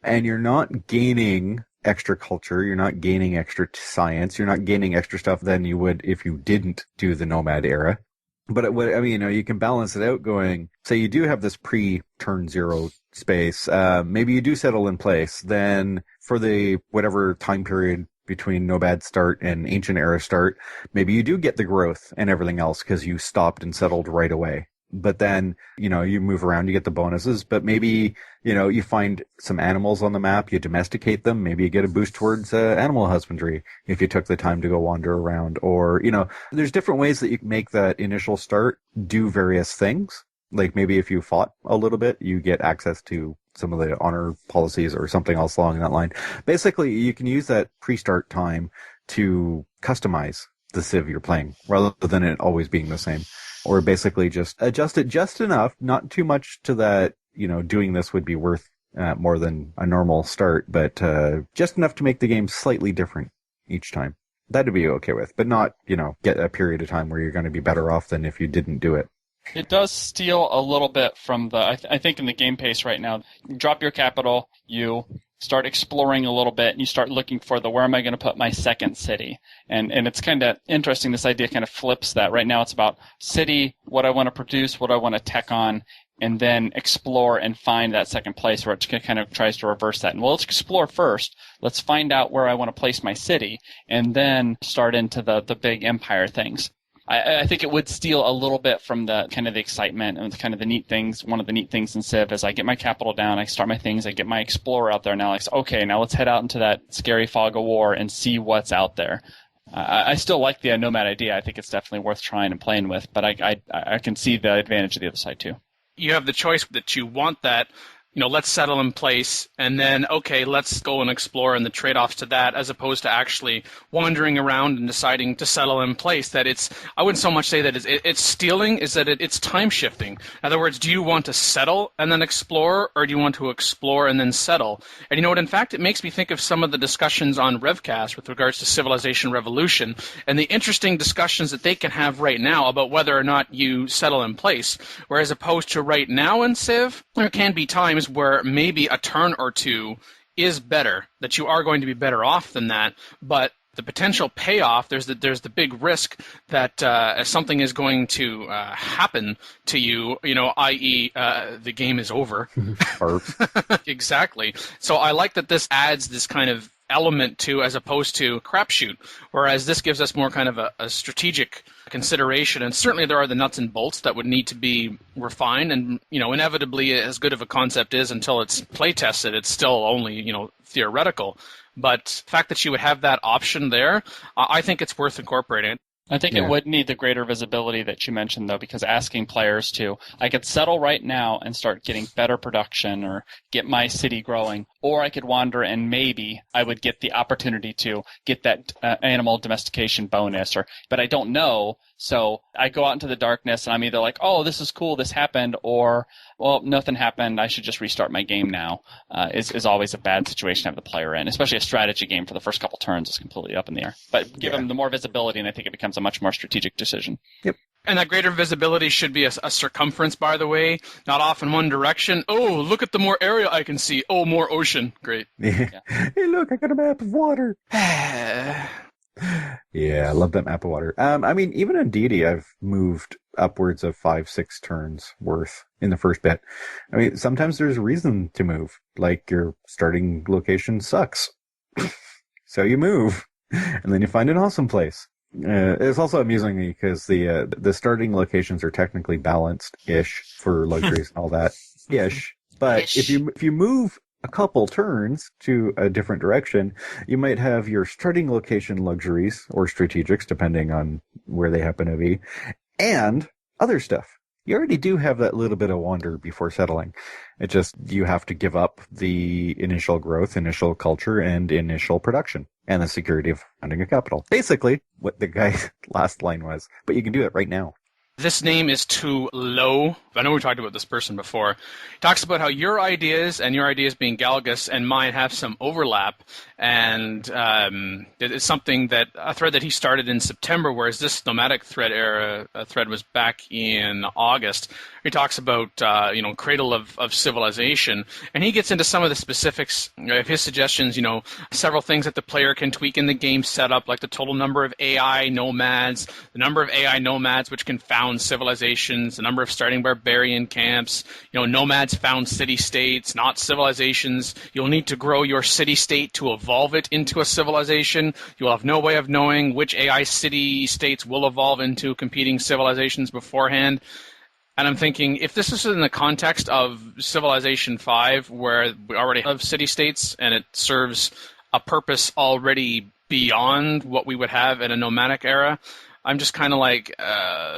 And you're not gaining extra culture, you're not gaining extra science, you're not gaining extra stuff than you would if you didn't do the nomad era. But you can balance it out going, say you do have this pre-turn zero space, maybe you do settle in place, then for the whatever time period between nomad start and ancient era start, maybe you do get the growth and everything else because you stopped and settled right away. But then, you move around, you get the bonuses, but maybe, you find some animals on the map, you domesticate them, maybe you get a boost towards animal husbandry if you took the time to go wander around. Or, there's different ways that you can make that initial start do various things. Like maybe if you fought a little bit, you get access to some of the honor policies or something else along that line. Basically, you can use that pre-start time to customize the Civ you're playing rather than it always being the same. Or basically just adjust it just enough, not too much to that, doing this would be worth more than a normal start, but just enough to make the game slightly different each time. That'd be okay with, but not, get a period of time where you're going to be better off than if you didn't do it. It does steal a little bit from I think in the game pace right now, you drop your capital, you start exploring a little bit, and you start looking for where am I going to put my second city? And it's kind of interesting, this idea kind of flips that. Right now it's about city, what I want to produce, what I want to tech on, and then explore and find that second place where it kind of tries to reverse that. And well, let's explore first. Let's find out where I want to place my city, and then start into the big empire things. I think it would steal a little bit from the kind of the excitement and kind of the neat things. One of the neat things in Civ is I get my capital down, I start my things, I get my explorer out there. Now, okay, now let's head out into that scary fog of war and see what's out there. I still like the nomad idea. I think it's definitely worth trying and playing with, but I can see the advantage of the other side too. You have the choice that you want that. Let's settle in place, and then, okay, let's go and explore, and the trade-offs to that, as opposed to actually wandering around and deciding to settle in place. That I wouldn't so much say that it's stealing, is that it's time shifting. In other words, do you want to settle and then explore, or do you want to explore and then settle? And you know what, in fact, it makes me think of some of the discussions on Revcast with regards to Civilization Revolution, and the interesting discussions that they can have right now about whether or not you settle in place. Whereas opposed to right now in Civ, there can be times where maybe a turn or two is better, that you are going to be better off than that, but the potential payoff, there's the big risk that something is going to happen to you, i.e. The game is over. Exactly. So I like that this adds this kind of element to, as opposed to crapshoot, whereas this gives us more kind of a strategic consideration, and certainly there are the nuts and bolts that would need to be refined, and inevitably, as good of a concept is until it's play tested, it's still only theoretical. But the fact that you would have that option there, I think it's worth incorporating. I think it would need the greater visibility that you mentioned, though, because asking players I could settle right now and start getting better production or get my city growing, or I could wander and maybe I would get the opportunity to get that animal domestication bonus, but I don't know, so I go out into the darkness and I'm either like, oh, this is cool, this happened, or, well, nothing happened, I should just restart my game now, is always a bad situation to have the player in, especially a strategy game for the first couple turns is completely up in the air. But give them the more visibility and I think it becomes a much more strategic decision. Yep. And that greater visibility should be a circumference, by the way, not off in one direction. Oh, look at the more area I can see. Oh, more ocean. Great. Yeah. Hey, look, I got a map of water. Yeah, I love that map of water. Even in Deity, I've moved upwards of 5-6 turns worth in the first bit. Sometimes there's a reason to move, like your starting location sucks. So you move, and then you find an awesome place. It's also amusing because the starting locations are technically balanced-ish for luxuries and all that. Ish. But if you move a couple turns to a different direction, you might have your starting location luxuries or strategics, depending on where they happen to be, and other stuff. You already do have that little bit of wander before settling. It just, you have to give up the initial growth, initial culture, and initial production, and the security of founding a capital. Basically, what the guy's last line was. But you can do it right now. this name is too low. I know we talked about this person before. He talks about how your ideas, and your ideas being Galgus, and mine have some overlap. And it's something that, a thread that he started in September, whereas this nomadic thread thread was back in August. He talks about, cradle of civilization. And he gets into some of the specifics of his suggestions, several things that the player can tweak in the game setup, like the total number of AI nomads, the number of AI nomads which can found civilizations, the number of starting barbarian camps, nomads found city-states, not civilizations. You'll need to grow your city-state to evolve it into a civilization. You'll have no way of knowing which AI city-states will evolve into competing civilizations beforehand. And I'm thinking, if this is in the context of Civilization 5, where we already have city-states and it serves a purpose already beyond what we would have in a nomadic era, I'm just kind of like,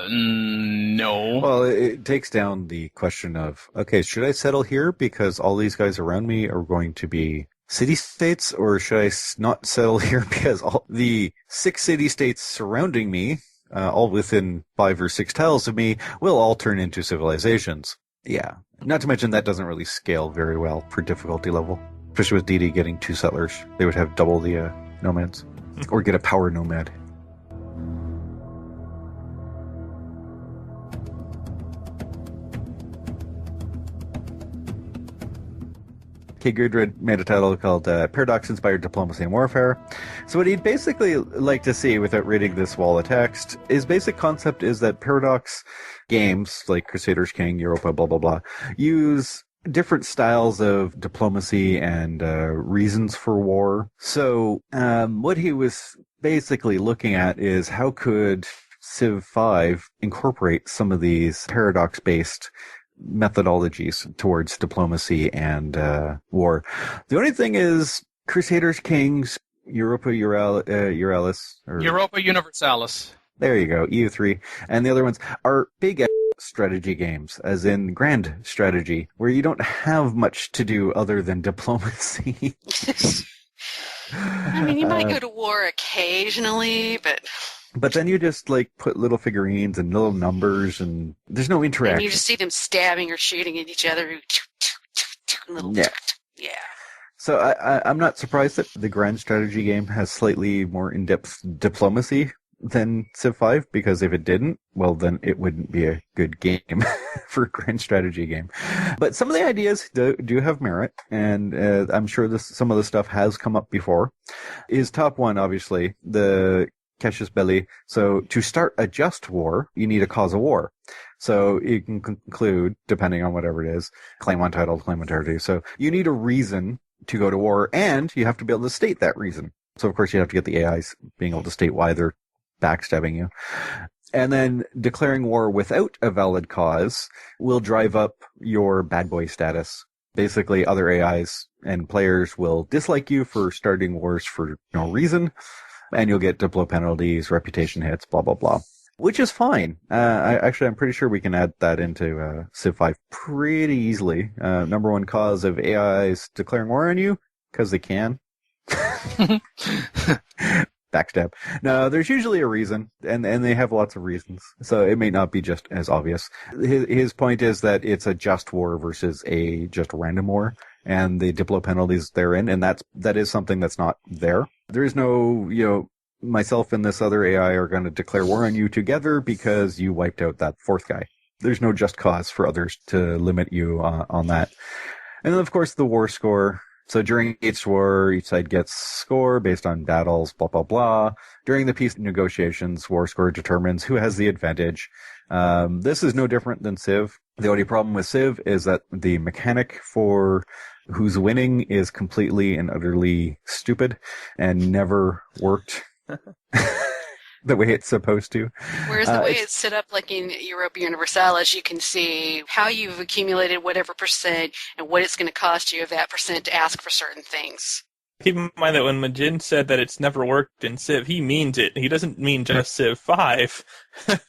no. Well, it takes down the question of, okay, should I settle here because all these guys around me are going to be city-states, or should I not settle here because all the 6 city-states surrounding me, all within 5 or 6 tiles of me, will all turn into civilizations? Yeah. Not to mention that doesn't really scale very well for difficulty level. Especially with DD getting 2 settlers. They would have double the nomads. Or get a power nomad. K. Gudrid made a title called Paradox-Inspired Diplomacy and Warfare. So what he'd basically like to see, without reading this wall of text, his basic concept is that Paradox games, like Crusaders King, Europa, blah, blah, blah, use different styles of diplomacy and reasons for war. So what he was basically looking at is how could Civ 5 incorporate some of these paradox-based methodologies towards diplomacy and war. The only thing is Crusaders Kings, Europa Euralis, or Europa Universalis. There you go, EU3, and the other ones are big strategy games, as in grand strategy, where you don't have much to do other than diplomacy. I mean, you might go to war occasionally, But then you just put little figurines and little numbers, and there's no interaction. And you just see them stabbing or shooting at each other. Yeah. Yeah. So I'm not surprised that the grand strategy game has slightly more in-depth diplomacy than Civ 5, because if it didn't, well, then it wouldn't be a good game for a grand strategy game. But some of the ideas do have merit, and I'm sure some of the stuff has come up before. His top one, obviously, the Cassius Belli. So to start a just war, you need a cause of war. So you can conclude, depending on whatever it is, claim on title, claim on territory. So you need a reason to go to war, and you have to be able to state that reason. So of course you have to get the AIs being able to state why they're backstabbing you. And then declaring war without a valid cause will drive up your bad boy status. Basically, other AIs and players will dislike you for starting wars for no reason. And you'll get diplo penalties, reputation hits, blah, blah, blah. Which is fine. I'm pretty sure we can add that into Civ 5 pretty easily. Number one cause of AIs declaring war on you, because they can. Backstab. No, there's usually a reason, and they have lots of reasons. So it may not be just as obvious. His point is that it's a just war versus a just random war, and the diplo penalties therein, and that is something that's not there. There is no, myself and this other AI are going to declare war on you together because you wiped out that 4th guy. There's no just cause for others to limit you on that. And then, of course, the war score. So during each war, each side gets score based on battles, blah, blah, blah. During the peace negotiations, war score determines who has the advantage. This is no different than Civ. The only problem with Civ is that the mechanic for who's winning is completely and utterly stupid and never worked the way it's supposed to. Whereas the way it's set up, like in Europa Universalis, you can see how you've accumulated whatever percent and what it's going to cost you of that percent to ask for certain things. Keep in mind that when Majin said that it's never worked in Civ, he means it. He doesn't mean just Civ 5.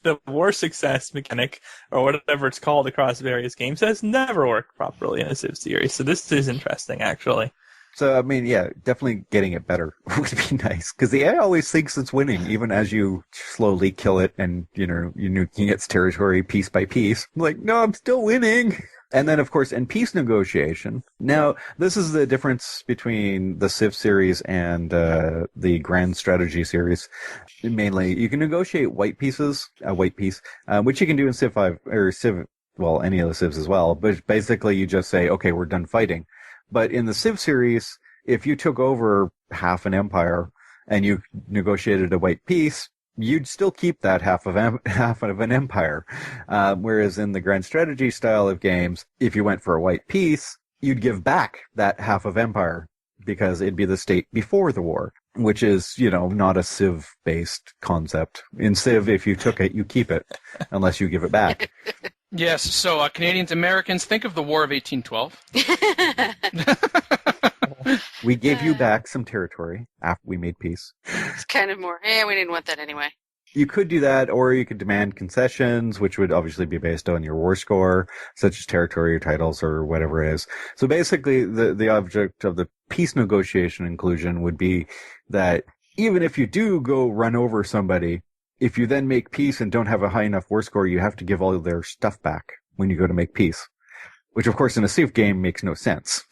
The war success mechanic, or whatever it's called across various games, has never worked properly in a Civ series. So this is interesting, actually. So, I mean, yeah, definitely getting it better would be nice. Because the AI always thinks it's winning, even as you slowly kill it and, you're nuking its territory piece by piece. Like, no, I'm still winning. And then, of course, in peace negotiation. Now, this is the difference between the Civ series and the Grand Strategy series. Mainly, you can negotiate white pieces, a white piece, which you can do in Civ 5, or Civ, well, any of the Civs as well. But basically, you just say, okay, we're done fighting. But in the Civ series, if you took over half an empire and you negotiated a white piece, you'd still keep that half of an empire. Whereas in the Grand Strategy style of games, if you went for a white piece, you'd give back that half of empire because it'd be the state before the war, which is, not a Civ-based concept. In Civ, if you took it, you keep it unless you give it back. Yes, so Canadians, Americans, think of the War of 1812. We gave you back some territory after we made peace. It's kind of more, we didn't want that anyway. You could do that, or you could demand concessions, which would obviously be based on your war score, such as territory or titles or whatever it is. So basically, the object of the peace negotiation inclusion would be that even if you do go run over somebody, if you then make peace and don't have a high enough war score, you have to give all of their stuff back when you go to make peace. Which, of course, in a Civ game makes no sense.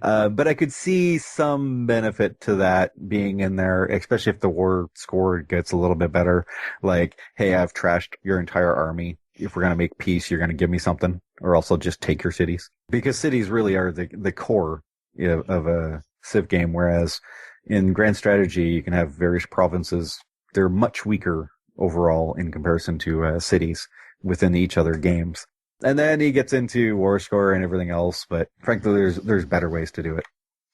But I could see some benefit to that being in there, especially if the war score gets a little bit better. Like, hey, I've trashed your entire army. If we're going to make peace, you're going to give me something, or else I'll just take your cities. Because cities really are the core of a Civ game, whereas in Grand Strategy, you can have various provinces. They're much weaker overall in comparison to cities within each other games. And then he gets into war score and everything else, but frankly, there's better ways to do it.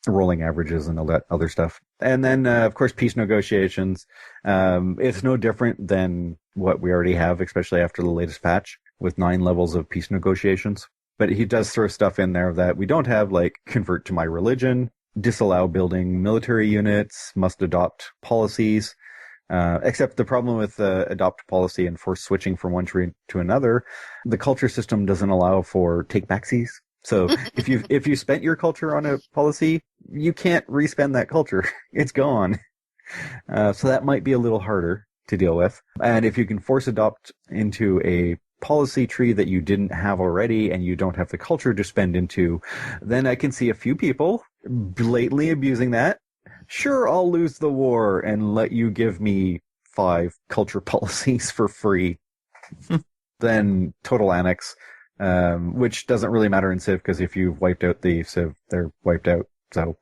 Rolling averages and all that other stuff. And then, of course, peace negotiations. It's no different than what we already have, especially after the latest patch, with 9 levels of peace negotiations. But he does throw stuff in there that we don't have, like convert to my religion, disallow building military units, must adopt policies. Except the problem with adopt policy and force switching from one tree to another, the culture system doesn't allow for take-backsies. So if you spent your culture on a policy, you can't respend that culture. It's gone. So that might be a little harder to deal with. And if you can force adopt into a policy tree that you didn't have already and you don't have the culture to spend into, then I can see a few people blatantly abusing that. Sure, I'll lose the war and let you give me 5 culture policies for free. Then total annex, which doesn't really matter in Civ, because if you've wiped out the Civ, they're wiped out. So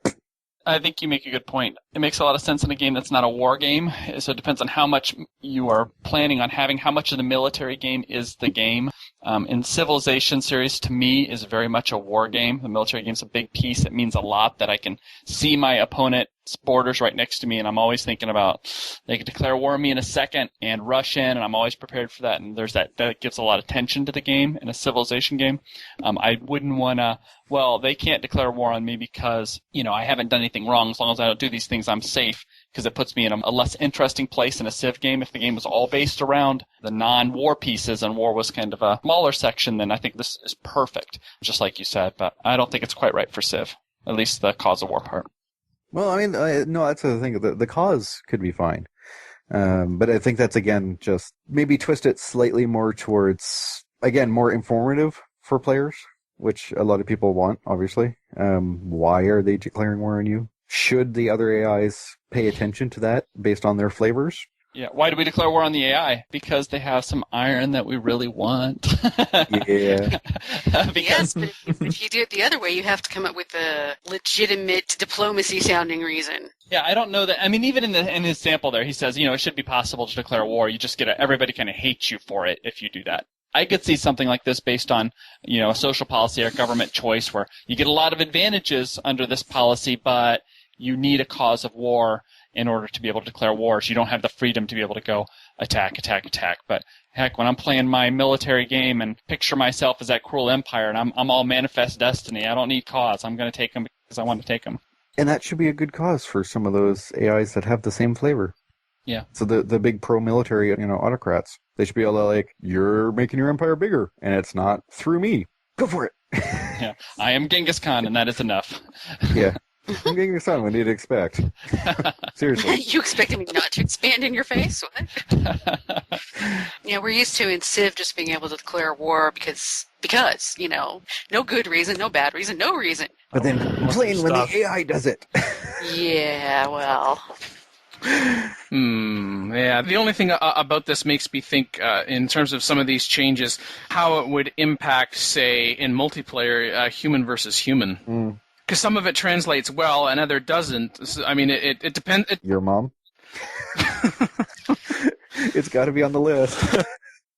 I think you make a good point. It makes a lot of sense in a game that's not a war game. So it depends on how much you are planning on having, how much of the military game is the game. In Civilization series, to me, is very much a war game. The military game's a big piece. It means a lot that I can see my opponent's borders right next to me, and I'm always thinking about they could declare war on me in a second and rush in, and I'm always prepared for that. And there's that gives a lot of tension to the game in a Civilization game. I wouldn't want to, they can't declare war on me because, I haven't done anything wrong. As long as I don't do these things, I'm safe, because it puts me in a less interesting place in a Civ game. If the game was all based around the non-war pieces and war was kind of a smaller section, then I think this is perfect, just like you said. But I don't think it's quite right for Civ, at least the cause of war part. Well, I mean, no, that's the thing. The cause could be fine. But I think that's, again, just maybe twist it slightly more towards, again, more informative for players, which a lot of people want, obviously. Why are they declaring war on you? Should the other AIs pay attention to that based on their flavors? Yeah, why do we declare war on the AI? Because they have some iron that we really want. Yeah. Yes, but if you do it the other way, you have to come up with a legitimate diplomacy-sounding reason. Yeah, I don't know that. I mean, even in his sample there, he says, it should be possible to declare war. You just everybody kind of hates you for it if you do that. I could see something like this based on, a social policy or government choice where you get a lot of advantages under this policy, but you need a cause of war in order to be able to declare war. So you don't have the freedom to be able to go attack. But heck, when I'm playing my military game and picture myself as that cruel empire and I'm all manifest destiny, I don't need cause. I'm going to take them because I want to take them. And that should be a good cause for some of those AIs that have the same flavor. Yeah. So the big pro-military, autocrats, they should be able to, you're making your empire bigger, and it's not through me. Go for it. Yeah. I am Genghis Khan, and that is enough. Yeah. I'm getting your son. What do you expect? Seriously. You expected me not to expand in your face? What? Yeah, we're used to in Civ just being able to declare war because, no good reason, no bad reason, no reason. But then complain when the AI does it. Yeah, well. Yeah, the only thing about this makes me think, in terms of some of these changes, how it would impact, say, in multiplayer, human versus human. Because some of it translates well and other doesn't. I mean, it depends. Your mom? It's got to be on the list.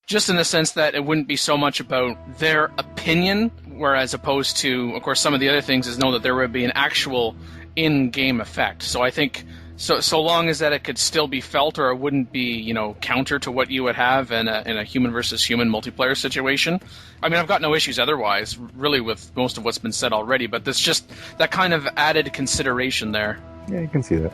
Just in the sense that it wouldn't be so much about their opinion, whereas opposed to, of course, some of the other things is know that there would be an actual in-game effect. So I think so long as that it could still be felt or it wouldn't be, counter to what you would have in a human versus human multiplayer situation. I mean, I've got no issues otherwise, really, with most of what's been said already, but there's just that kind of added consideration there. Yeah, you can see that.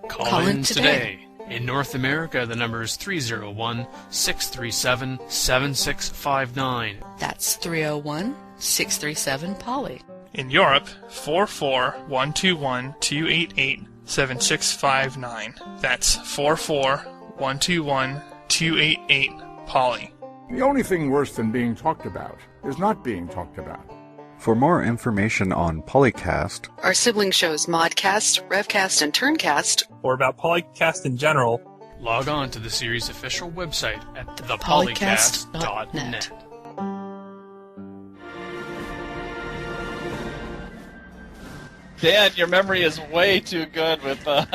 Call in today. In North America, the number is 301-637-7659. That's 301-637-POLY. In Europe, 44121-288-7659. That's 44121-288-POLY. The only thing worse than being talked about is not being talked about. For more information on PolyCast, Our sibling shows Modcast, Revcast, and Turncast, Or about PolyCast in general, Log on to the series' official website at Polycast.net. thepolycast.net. Dan, your memory is way too good with We've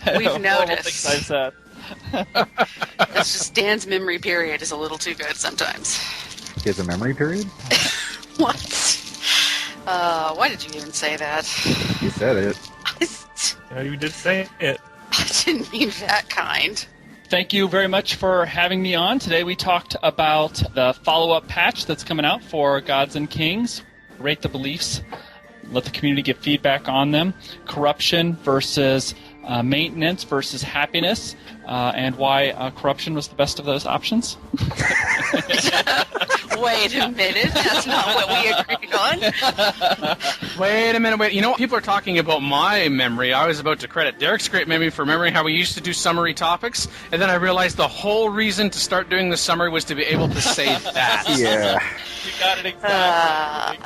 horrible noticed. things I've said. That's just Dan's memory period is a little too good sometimes. he has a memory period? What? Why did you even say that? You said it. you did say it. I didn't mean that kind. Thank you very much for having me on. Today we talked about the follow-up patch that's coming out for Gods and Kings. Rate the beliefs. Let the community give feedback on them. Corruption versus maintenance versus happiness, and why corruption was the best of those options. Wait a minute, that's not what we agreed on. Wait a minute, people are talking about my memory. I was about to credit Derek's great memory for remembering how we used to do summary topics, and then I realized the whole reason to start doing the summary was to be able to say that. Yeah. You got it exactly.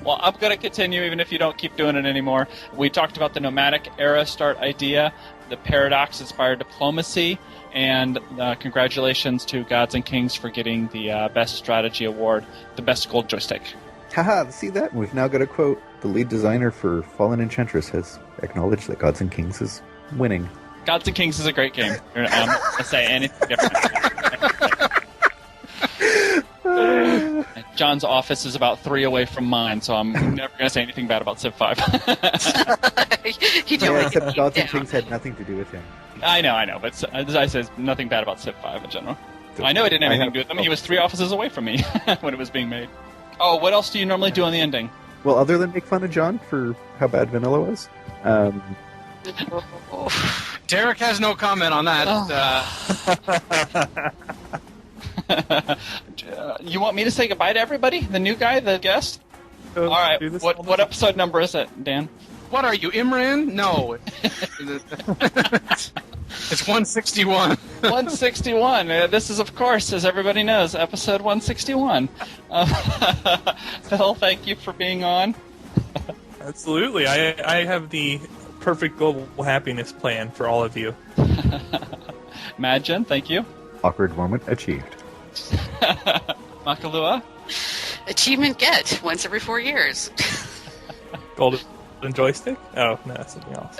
Well, I'm going to continue even if you don't keep doing it anymore. We talked about the nomadic era start idea, the paradox-inspired diplomacy, and congratulations to Gods and Kings for getting the Best Strategy Award, the Best Gold Joystick. Haha, see that? We've now got a quote. The lead designer for Fallen Enchantress has acknowledged that Gods and Kings is winning. Gods and Kings is a great game. I'm not going to say anything different. John's office is about 3 away from mine, so I'm never going to say anything bad about Civ 5. You don't want to Except get Gods and down. Kings had nothing to do with him. I know, but as I said, nothing bad about Civ 5 in general. I know it didn't have anything to do with him. He was 3 offices away from me when it was being made. Oh, what else do you normally do on the ending? Well, other than make fun of John for how bad Vanilla was, Derek has no comment on that. You want me to say goodbye to everybody? The new guy, the guest? All right, what episode number is it, Dan? What are you, Imran? No. It's 161. 161. This is, of course, as everybody knows, episode 161. Phil, thank you for being on. Absolutely. I have the perfect global happiness plan for all of you. Madgen, thank you. awkward moment achieved. Makalua? Achievement get once every 4 years. Golden joystick? Oh, no, that's something else.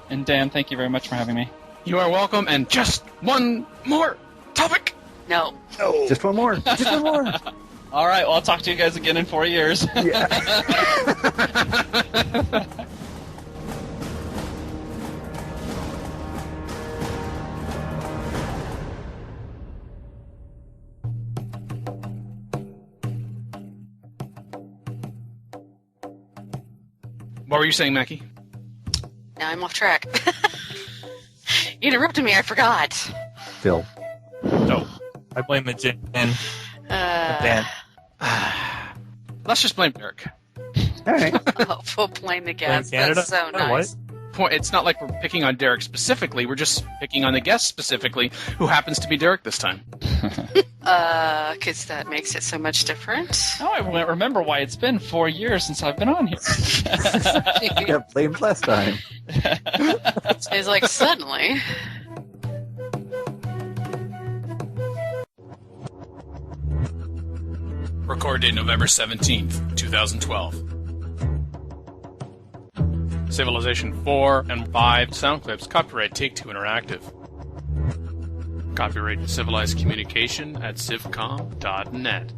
And Dan, thank you very much for having me. You are welcome, and just one more topic. No. Just one more. Just one more. All right, well, I'll talk to you guys again in 4 years. Yeah. What were you saying, Mackie? Now I'm off track. You interrupted me, I forgot. Phil. No. I blame the gin. Dan. Let's just blame Derek. All right. Oh, we'll blame the guest. Canada? That's so Oh, what? nice. It's not like we're picking on Derek specifically. We're just picking on the guest specifically, who happens to be Derek this time. Because that makes it so much different. Now I won't remember why it's been 4 years since I've been on here. You got blamed last time. It's like suddenly. Record date November 17th, 2012. Civilization 4 and 5 sound clips. Copyright Take-Two Interactive. Copyright Civilized Communication at civcom.net.